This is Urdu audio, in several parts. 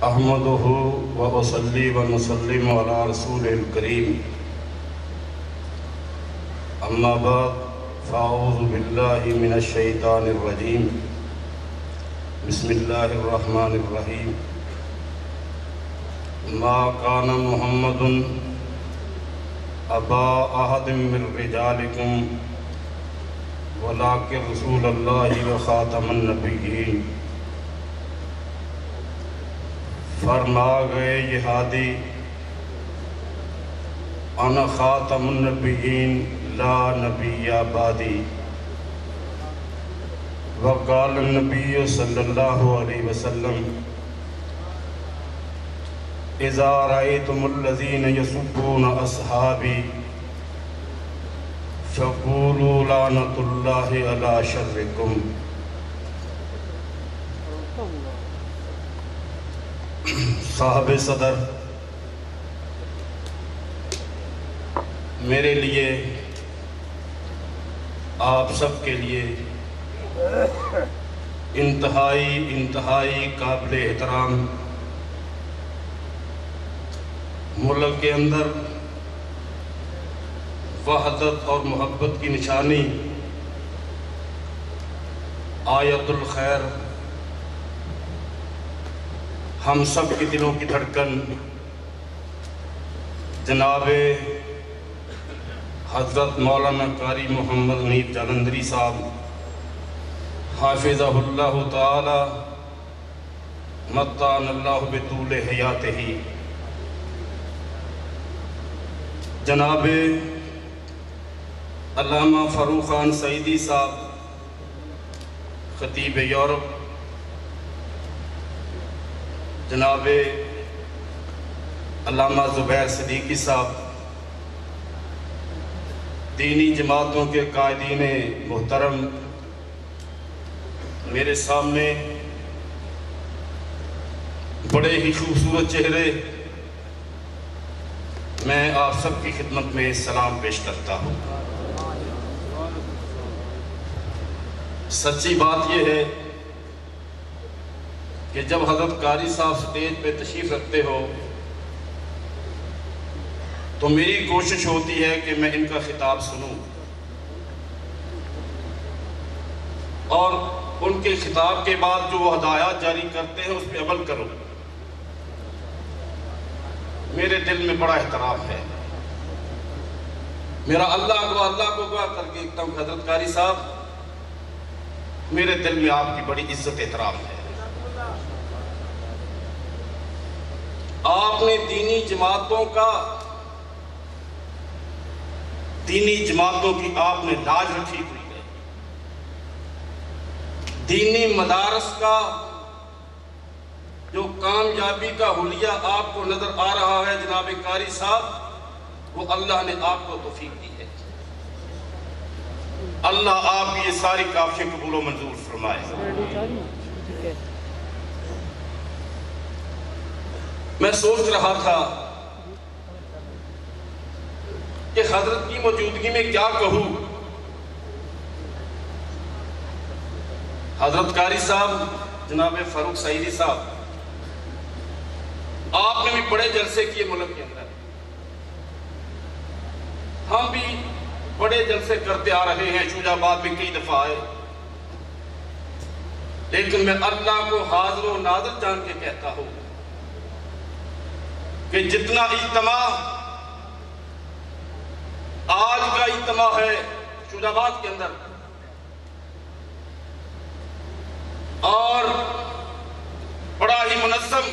احمدہ و اصلی و نسلم علی رسول الکریم اما بعد فاعوذ باللہ من الشیطان الرجیم بسم اللہ الرحمن الرحیم ما کان محمد ابا احد من رجالکم ولکن رسول اللہ و خاتم النبیین۔ فرما گئے یہ ہادی انا خاتم النبیین لا نبی بعدی۔ وقال النبی صلی اللہ علیہ وسلم اذا رأيتم الذين يسبون اصحابی فقولوا لعنۃ اللہ علی شرکم۔ صاحب صدر، میرے لیے آپ سب کے لیے انتہائی قابل احترام ملک کے اندر وحدت اور محبت کی نشانی آیت الخیر، ہم سب کے دلوں کی دھڑکن، جناب حضرت مولانا قاری محمد حنیف جالندھری صاحب حافظہ اللہ تعالی متعنا اللہ بطول حیاتہ، جناب علامہ فاروق خان سعیدی صاحب خطیب یورپ، جناب علامہ زبیر صدیقی صاحب، دینی جماعتوں کے قائدین محترم، میرے سامنے بڑے ہی خوبصورت چہرے، میں آپ سب کی خدمت میں سلام پیش کرتا ہوں۔ سچی بات یہ ہے کہ جب حضرت قاری صاحب سٹیج پہ تشریف رکھتے ہو تو میری کوشش ہوتی ہے کہ میں ان کا خطاب سنوں اور ان کے خطاب کے بعد جو وہ ہدایات جاری کرتے ہیں اس پہ عمل کروں۔ میرے دل میں بڑا احترام ہے، میرا اللہ کو گواہ کر کے کہتا ہوں کہ حضرت قاری صاحب، میرے دل میں آپ کی بڑی عزت احترام ہے۔ آپ نے دینی جماعتوں کی آپ نے لاج رکھی ہوئی ہے، دینی مدارس کا جو کامیابی کا حلیہ آپ کو نظر آ رہا ہے جناب قاری صاحب، وہ اللہ نے آپ کو توفیق دی ہے۔ اللہ آپ کی یہ ساری کاوشیں قبول و منظور فرمائے۔ میں سوچ رہا تھا کہ حضرت کی موجودگی میں کیا کہوں۔ حضرت قاری صاحب، جناب فاروق سعیدی صاحب، آپ نے بھی بڑے جلسے کیے ملک کے اندر، ہم بھی بڑے جلسے کرتے آ رہے ہیں، شجاع آباد میں کئی دفعہ آئے، لیکن میں اللہ کو حاضر و ناظر جان کے کہتا ہوں کہ جتنا اجتماع آج کا اجتماع ہے شجاع آباد کے اندر، اور بڑا ہی منظم،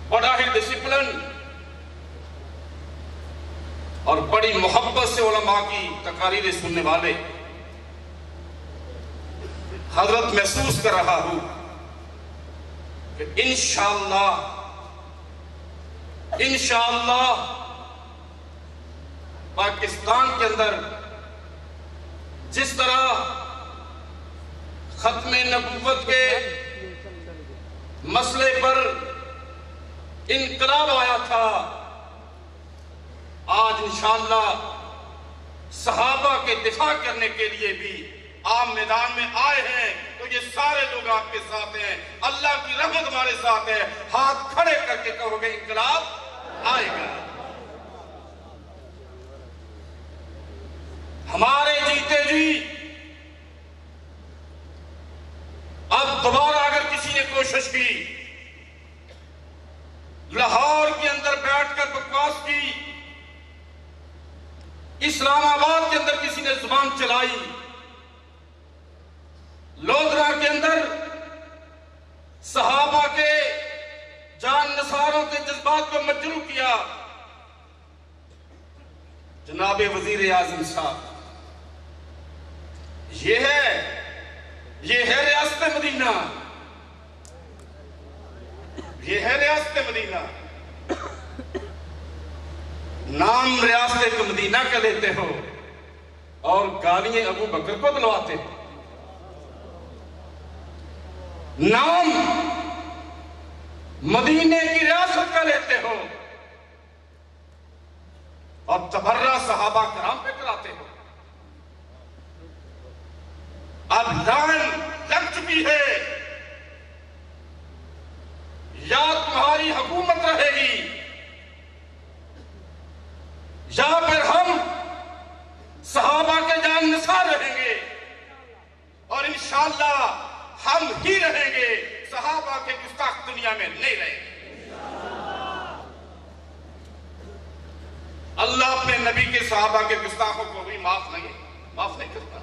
بڑا ہی ڈسپلن اور بڑی محبت سے علماء کی تقاریریں سننے والے، حضرت محسوس کر رہا ہوں کہ انشاءاللہ پاکستان کے اندر جس طرح ختم نبوت کے مسئلے پر انقلاب آیا تھا، آج انشاءاللہ صحابہ کے دفاع کرنے کے لیے بھی آپ میدان میں آئے ہیں، تو یہ سارے لوگ آپ کے ساتھ ہیں، اللہ کی رحمت ہمارے ساتھ ہے، ہاتھ کھڑے کر کے کہو گے انقلاب آئے گا۔ ہمارے جیتے جی اب دوبارہ اگر کسی نے کوشش کی، لاہور کے اندر بیٹھ کر بکواس کی، اسلام آباد کے اندر کسی نے زبان چلائی، لودھرا کے اندر صحابہ کے جان نثاروں کے جذبات کو مجروح کیا، جناب وزیر اعظم صاحب، یہ ہے ریاست مدینہ، یہ ہے ریاست مدینہ۔ نام ریاست مدینہ کا لیتے ہو اور گالیاں ابو بکر کو دلواتے ہو۔ نام مدینے کی ریاست کا لیتے ہو اور تبرہ صحابہ کرام پہ کراتے ہو۔ اب لعن لگ چکی ہے، یا تمہاری حکومت رہے گی یا پھر ہم صحابہ کے جان نثار رہیں گے، اور انشاءاللہ ہم ہی رہیں گے، صحابہ کے گستاخ دنیا میں نہیں رہیں گے۔ اللہ اپنے نبی کے صحابہ کے گستاخوں کو بھی معاف نہیں کرتا۔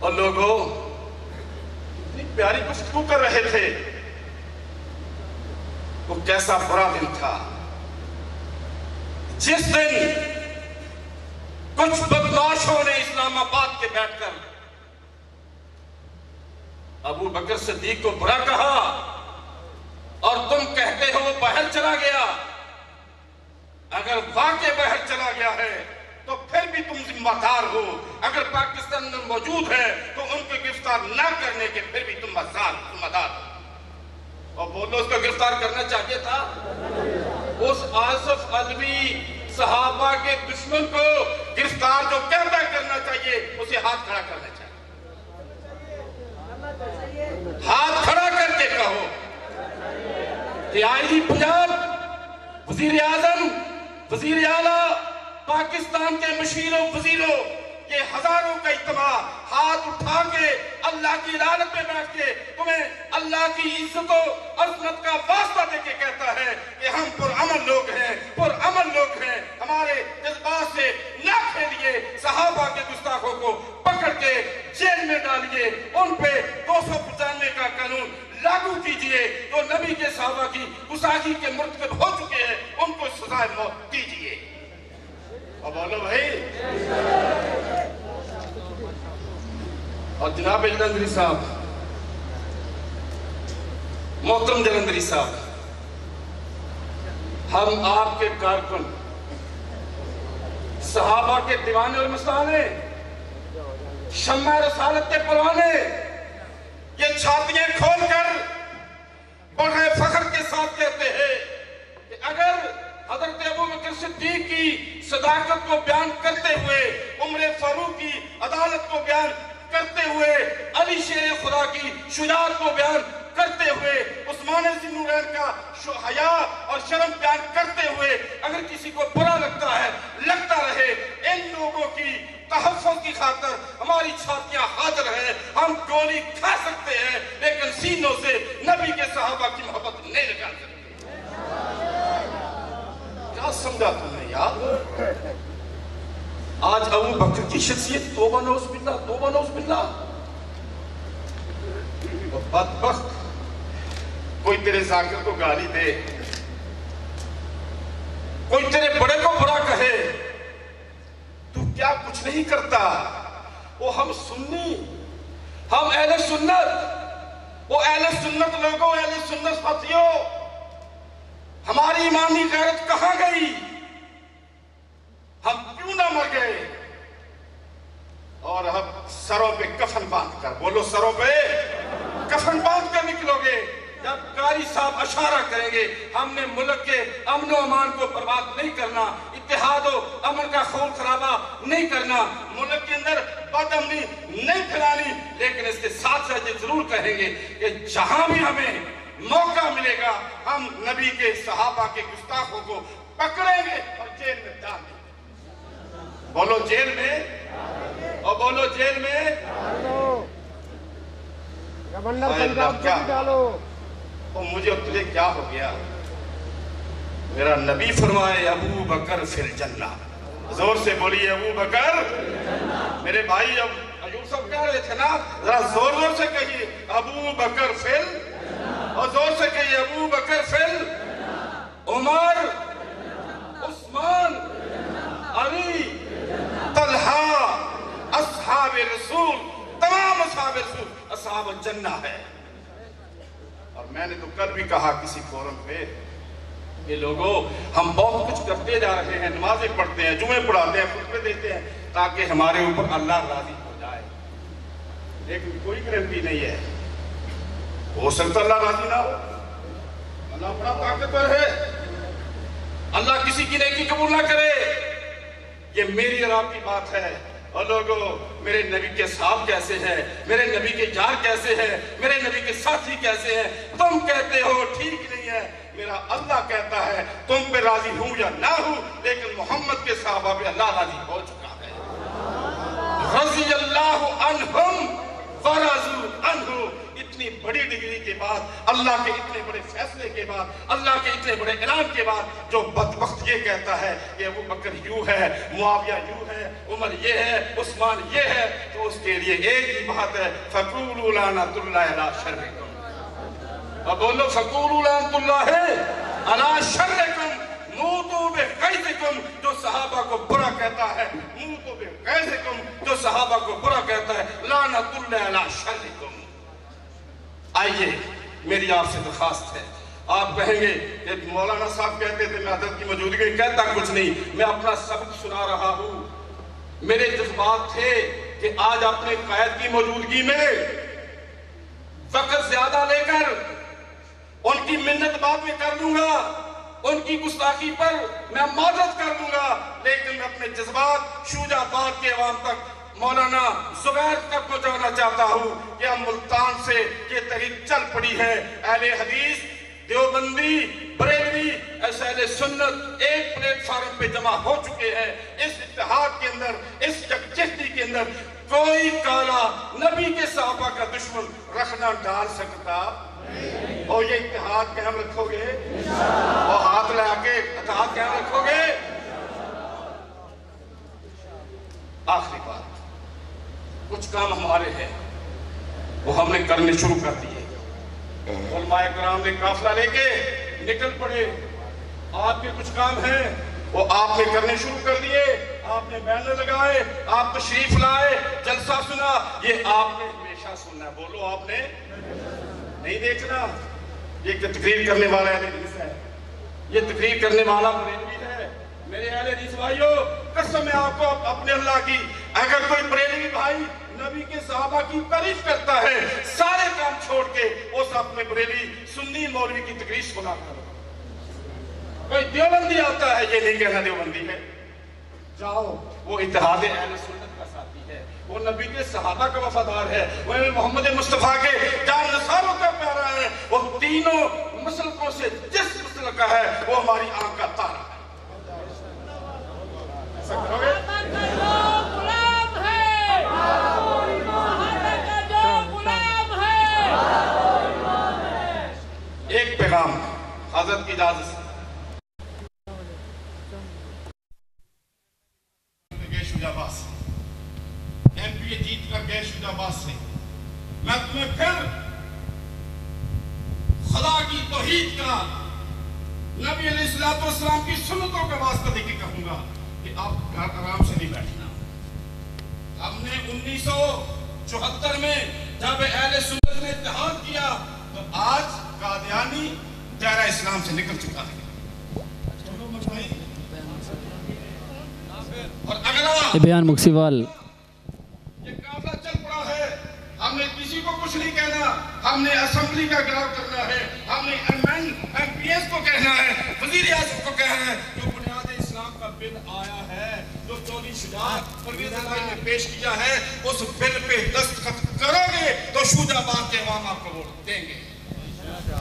اور لوگوں اتنی پیاری گفتگو کر رہے تھے، وہ کیسا برا دن تھا جس دن کچھ بدماشوں نے اسلام آباد کے بیٹھ کر ابو بکر صدیق کو برا کہا، اور تم کہتے ہو وہ باہر چلا گیا۔ اگر واقع باہر چلا گیا ہے تو پھر بھی تم ذمہ دار ہو، اگر پاکستان میں موجود ہے تو ان کو گرفتار نہ کرنے کے پھر بھی تم ذمہ دار ہو۔ اور بولو اس کو گرفتار کرنا چاہیے تھا؟ اس آصف علوی صحابہ کے دشمن کو گرفتار جو کہتا کرنا چاہیے، اسے ہاتھ کھڑا کرنا چاہیے۔ ہاتھ کھڑا کر کے کہو کہ آئی جی پنجاب، وزیر اعظم، وزیر اعلیٰ، پاکستان کے مشیروں وزیروں، یہ ہزاروں کا اجتماع ہاتھ اٹھا کے اللہ کی عدالت میں بیٹھ کے تمہیں اللہ کی عزت و عظمت کا واسطہ دے کے کہتا ہے کہ ہم پرامن لوگ ہیں، ہمارے جذبات سے نہ کھیلیے، صحابہ کے گستاخوں کو پکڑ کے جیل میں ڈالیے، ان پہ 295 کا قانون لاگو کیجئے، جو نبی کے صحابہ کی گستاخی کے مرتکب ہو چکے ہیں ان کو سزائے موت دیجئے۔ اور بولو بھائی، اور جناب جلندری صاحب، محترم جلندری صاحب، ہم آپ کے کارکن، صحابہ کے دیوانے اور مستانے، شمع رسالت کے پروانے، یہ چھاتیاں کھول کر بڑے فخر کے ساتھ کہتے ہیں کہ اگر حضرت ابو بکر صدیق کی صداقت کو بیان کرتے ہوئے، عمر فاروق کی عدالت کو بیان کرتے ہوئے، علی شیر خدا کی شجاعت کو بیان کرتے ہوئے، عثمان ذی نورین کا حیا اور شرم بیان کرتے ہوئے اگر کسی کو برا لگتا ہے، لگتا رہے، ان لوگوں کی تحفظ کی خاطر ہماری چھاتیاں حاضر ہیں، ہم گولی کھا سکتے ہیں لیکن سینوں سے نبی کے صحابہ کی محبت نہیں نکال سکتے۔ کیا سمجھا تم نے یار؟ آج ابو بکر کی شخصیت توبہ نعوذ باللہ، توبہ نعوذ باللہ۔ اور بدبخت کوئی تیرے ذاکر کو گالی دے، کوئی تیرے بڑے کو برا کہے، تو کیا کچھ نہیں کرتا۔ وہ ہم سنی، ہم اہل سنت، وہ اہل سنت لوگوں، اہل سنت ساتھیوں، ہماری ایمانی غیرت کہاں گئی؟ ہم کیوں نہ مر گئے؟ اور اب سروں پہ کفن باندھ کر، بولو سروں پہ کفن باندھ کر نکلو گے جب قاری صاحب اشارہ کریں گے ہم نے ملک کے امن و امان کو برباد نہیں کرنا، اتحاد و امن کا خون خرابہ نہیں کرنا، ملک کے اندر بد امنی نہیں پھیلانی، لیکن اس کے ساتھ ساتھ یہ ضرور کہیں گے کہ جہاں بھی ہمیں موقع ملے گا ہم نبی کے صحابہ کے گستاخوں کو پکڑیں گے اور جیل میں ڈال دیں گے۔ بولو جیل میں، اور بولو جیل میں گورنر پنجاب کو بھی ڈالو۔ تو مجھے اور تجھے کیا ہو گیا؟ میرا نبی فرمائے ابو بکر فی الجنہ، زور سے بولیے ابو بکر۔ میرے بھائی اب ایوب صاحب کہہ رہے تھے نا، ذرا زور زور سے کہیے ابو بکر فی الجنہ، اور زور سے کہیے ابو بکر فی الجنہ، عمر، عثمان، علی، طلحہ، اصحاب رسول، تمام اصحاب رسول اصحاب الجنہ ہے۔ اور میں نے تو کل بھی کہا کسی فورم پہ کہ لوگوں ہم بہت کچھ کرتے جا رہے ہیں، نمازیں پڑھتے ہیں، جمعے پڑھاتے ہیں، خطبے دیتے ہیں تاکہ ہمارے اوپر اللہ راضی ہو جائے، لیکن کوئی گارنٹی نہیں ہے، ہو سکتا اللہ راضی نہ ہو، اللہ بڑا طاقتور ہے، اللہ کسی کی نیکی قبول نہ کرے۔ یہ میری اور آپ کی بات ہے۔ اور لوگوں میرے نبی کے صاحب کیسے ہیں، میرے نبی کے یار کیسے ہیں، میرے نبی کے ساتھی کیسے ہیں؟ تم کہتے ہو ٹھیک نہیں ہے، میرا اللہ کہتا ہے تم پہ راضی ہوں یا نہ ہوں، لیکن محمد کے صحابہ پہ اللہ راضی ہو چکا ہے۔ رضی اللہ عنہم ورضوا عنہ۔ اتنی بڑی ڈگری کے بعد، اللہ کے اتنے بڑے فیصلے کے بعد، اللہ کے اتنے بڑے اعلان کے بعد، جو بدبخت یہ کہتا ہے کہ ابو بکر یوں ہے، معاویہ یوں ہے، عمر یہ ہے، عثمان یہ ہے، تو اس کے لیے ایک ہی بات ہے، فَقُولُوا لَعْنَةُ اللَّهِ عَلَىٰ شَرِّكُمْ۔ اب بولو فَقُولُوا لَعْنَةُ اللَّهِ عَلَىٰ شَرِّكُمْ۔ موتوا بغیظکم، جو صحابہ کو برا کہتا ہے، موتوا بغیظکم، جو صحابہ کو برا کہتا ہے، لعنت اللہ علی شرکم۔ آئیے میری آپ سے درخواست ہے، آپ کہیں گے کہ مولانا صاحب کہتے تھے میں حضرت کی موجودگی میں کہتا کچھ نہیں، میں اپنا سبق سنا رہا ہوں، میرے جذبات تھے کہ آج اپنے قائد کی موجودگی میں وقت زیادہ لے کر ان کی منت بعد میں کر لوں گا، ان کی گستاخی پر میں معذرت کر دوں گا، لیکن میں اپنے جذبات شوجہ آباد کے عوام تک، مولانا زبیر تک پہنچانا چاہتا ہوں کہ ہم ملتان سے یہ تحریک چل پڑی ہے، اہل حدیث، دیوبندی، بریلوی، اہل سنت ایک پلیٹ فارم پہ جمع ہو چکے ہیں۔ اس اتحاد کے اندر، اس یکجہتی کے اندر کوئی کالا نبی کے صحابہ کا دشمن رکھنا ڈال سکتا نہیں۔ اور یہ اتحاد قائم رکھو گے، اور ہاتھ لے کے اتحاد قائم رکھو گے۔ آخری بات، کچھ کام ہمارے ہیں وہ ہم نے کرنے شروع کر دیے، علماء کرام نے قافلہ لے کے نکل پڑے، آپ کے کچھ کام ہیں وہ آپ نے کرنے شروع کر دیے، آپ نے بینر لگائے، آپ تشریف لائے، جلسہ سنا، یہ آپ نے ہمیشہ سننا ہے، بولو آپ نے نہیں دیکھنا۔ یہ تقریر کرنے والا اہل حدیث ہے، یہ تقریر کرنے والا بریلوی ہے، میرے اہل حدیث بھائیو، قسم ہے آپ کو اپنے اللہ کی، اگر کوئی بریلوی بھائی نبی کے صحابہ کی تعریف کرتا ہے، سارے کام چھوڑ کے اس اپنے بریلوی سنی مولوی کی تقریر سنا کرو۔ کوئی دیوبندی آتا ہے، یہ نہیں کہنا دیوبندی ہے، جاؤ وہ اتحاد اہل سنت کا ساتھی ہے، وہ نبی کے صحابہ کا وفادار ہے، وہ محمد مصطفیٰ کے جان نثاروں کا پیارا ہے، وہ تینوں مسلکوں سے جس مسلک کا ہے وہ ہماری آنکھ کا تارا ہے۔ ایسا کرو گے؟ ایک پیغام حضرت کی اجازت سے گئے شجاعت سے، ایم پی جیت کر گئے شجاعت سے، میں تمہیں پھر خدا کی توحید کا، نبی علیہ السلام کی سنتوں کا واسطہ دے کے کہوں گا کہ آپ گھر آرام سے نہیں بیٹھنا۔ ہم نے 1974 میں جب اہل سنت نے اتحاد کیا تو آج قادیانی دائرہ اسلام سے نکل چکا ہے، اور اگلا بیان مکسیوال یہ قافلہ چل پڑا ہے، ہم نے کسی کو کچھ نہیں کہنا. ہم نے اسمبلی کا گراؤ کرنا ہے, ہم نے MPs کو کہنا ہے, وزیر اعظم کو کہنا ہے. جو بنیاد اسلام کا بل آیا ہے, جو چوری شجاعت پرویز الہی نے پیش کیا ہے, اس بل پہ دستخط کرو گے تو شوجہ آباد کے عوام آپ کو ووٹ دیں گے.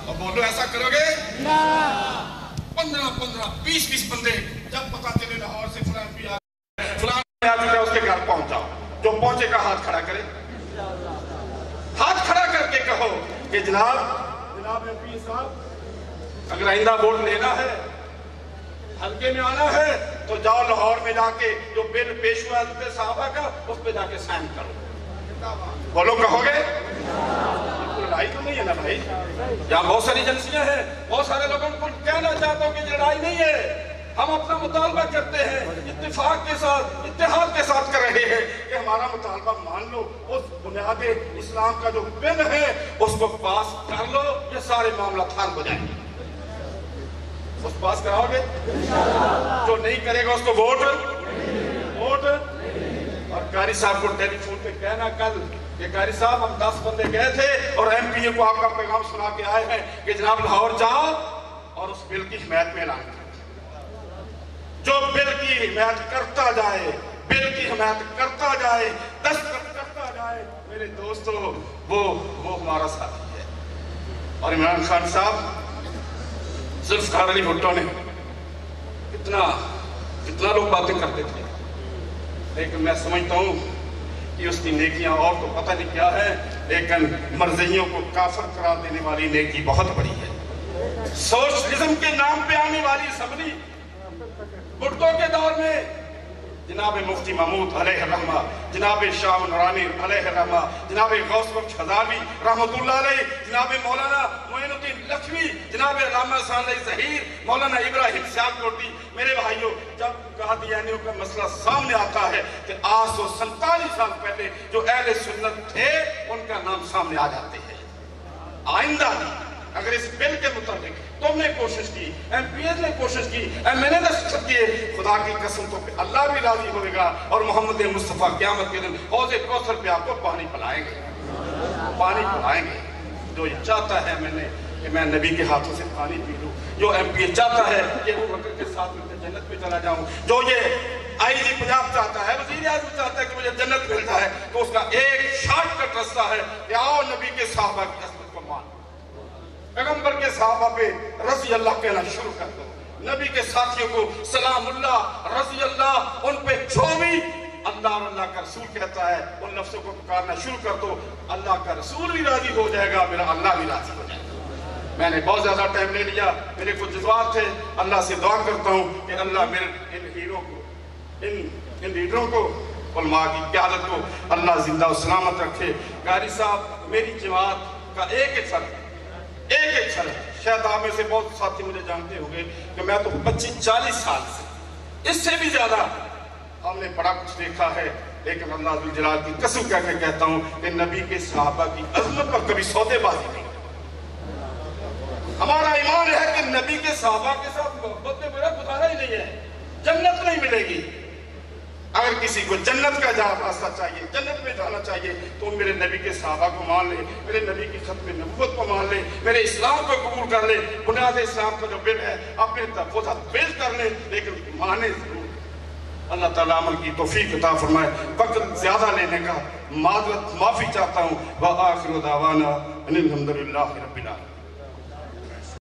اور بولو ایسا کرو گے؟ 15 20 بندے جب پتا چلے لاہور سے فلان بھی آ چکا اس کے گھر پہنچاؤ. جو پہنچے گا ہاتھ کھڑا کرے, ہاتھ کھڑا کر کے کہو کہ جناب MP صاحب اگر آئندہ ووٹ لینا ہے, حلقے میں آنا ہے, تو جاؤ لاہور میں جا کے جو بل پیش ہوا ہے صحابہ کا, اس پہ جا کے سائن کرو. بولو کہو گے؟ لڑائی تو نہیں ہے نا بھائی. یہاں بہت ساری ایجنسیاں ہیں, بہت سارے لوگوں کو کہنا چاہتا ہوں کہ لڑائی نہیں ہے. ہم اپنا مطالبہ کرتے ہیں, اتفاق کے ساتھ, اتحاد کے ساتھ کر رہے ہیں کہ ہمارا مطالبہ مان لو. اس بنیاد اسلام کا جو بل ہے اس کو پاس کر لو, یہ سارے معاملات حل ہو جائیں گے. اس پاس کراؤ گے؟ جو نہیں کرے گا اس کو ووٹ. اور قاری صاحب کو ٹیلی فون پہ کہنا کل کہ قاری صاحب ہم 10 بندے گئے تھے اور MP کو آپ کا پیغام سنا کے آئے ہیں کہ جناب لاہور جاؤ اور اس بل کی حمایت میں اعلان کرو. جو بل کی حمایت کرتا جائے, بل کی حمایت کرتا جائے, دستخط کرتا جائے, میرے دوستو وہ ہمارا ساتھی ہے. اور عمران خان صاحب, ذوالفقار علی بھٹو نے کتنا لوگ باتیں کرتے تھے, لیکن میں سمجھتا ہوں کہ اس کی نیکیاں اور تو پتہ نہیں کیا ہے, لیکن مرضیوں کو کافر قرار دینے والی نیکی بہت بڑی ہے. سوشلزم کے نام پہ آنے والی اسمبلی بھٹو کے دور میں جناب مفتی محمود علیہ الرحمہ, جناب شاہ نورانی علیہ الرحمہ, جناب غوث بخش ہزاروی رحمۃ اللہ علیہ, جناب مولانا معین الدین لکھوی, جناب علامہ صالح ظہیر, مولانا ابراہیم سیالکوٹی. میرے بھائیوں, جب قادیانیوں کا مسئلہ سامنے آتا ہے کہ 847 سال پہلے جو اہل سنت تھے ان کا نام سامنے آ جاتے ہیں. آئندہ اگر اس بل کے مطابق تم نے کوشش کی, MPs نے کوشش کی, میں نے دستخط کیے, خدا کی قسم تو پہ اللہ بھی راضی ہوئے گا اور محمد مصطفیٰ قیامت کے دن حوض کوثر پہ آپ کو پانی پلائیں گے. جو یہ چاہتا ہے کہ میں نبی کے ہاتھوں سے پانی پی لوں, جو MP چاہتا ہے کہ وہ بکر کے ساتھ مل کر جنت پہ چلا جاؤں, جو یہ IG پنجاب چاہتا ہے, وزیر اعظم چاہتا ہے کہ مجھے جنت مل جائے, تو اس کا ایک شارٹ کٹ رستہ ہے کہ آؤ نبی کے صحابہ کی عظمت کو مان, پیغمبر کے صحابہ پہ رضی اللہ کہنا شروع کر دو, نبی کے ساتھیوں کو سلام اللہ رضی اللہ, ان پہ جو بھی اللہ اور اللہ کا رسول کہتا ہے ان لفظوں کو پکارنا شروع کر دو. اللہ کا رسول بھی راضی ہو جائے گا, میرا اللہ بھی راضی ہو جائے گا. میں نے بہت زیادہ ٹائم لے لیا, میرے کچھ جذبات تھے. اللہ سے دعا کرتا ہوں کہ اللہ میرے ان ہیروں کو, ان لیڈروں کو, علماء کی قیادت کو اللہ زندہ و سلامت رکھے. قاری صاحب, میری جماعت کا ایک سر ہے, شاید آپ میں سے بہت ساتھی مجھے جانتے ہوں گے کہ میں تو 25-40 سال سے, اس سے بھی زیادہ ہم نے بڑا کچھ دیکھا ہے, لیکن اللہ ذوالجلال کی قسم کہہ کے کہتا ہوں کہ نبی کے صحابہ کی عظمت پر کبھی سودے بازی نہیں. ہمارا ایمان ہے کہ نبی کے صحابہ کے ساتھ محبت میں میرا گزارا ہی نہیں ہے, جنت نہیں ملے گی. اگر کسی کو جنت کا راستہ چاہیے, جنت میں جانا چاہیے, تو میرے نبی کے صحابہ کو مان لے, میرے نبی کی ختم نبوت کو مان لے, میرے اسلام کو قبول کر لے. بنیاد اسلام کا جو بل ہے اپنے تفوضات پیش کر لے, لیکن مانے ضرور. اللہ تعالیٰ عمل کی توفیق عطا فرمائے. وقت زیادہ لینے کا معافی چاہتا ہوں. وآخر دعوانا ان الحمدللہ رب العالمین.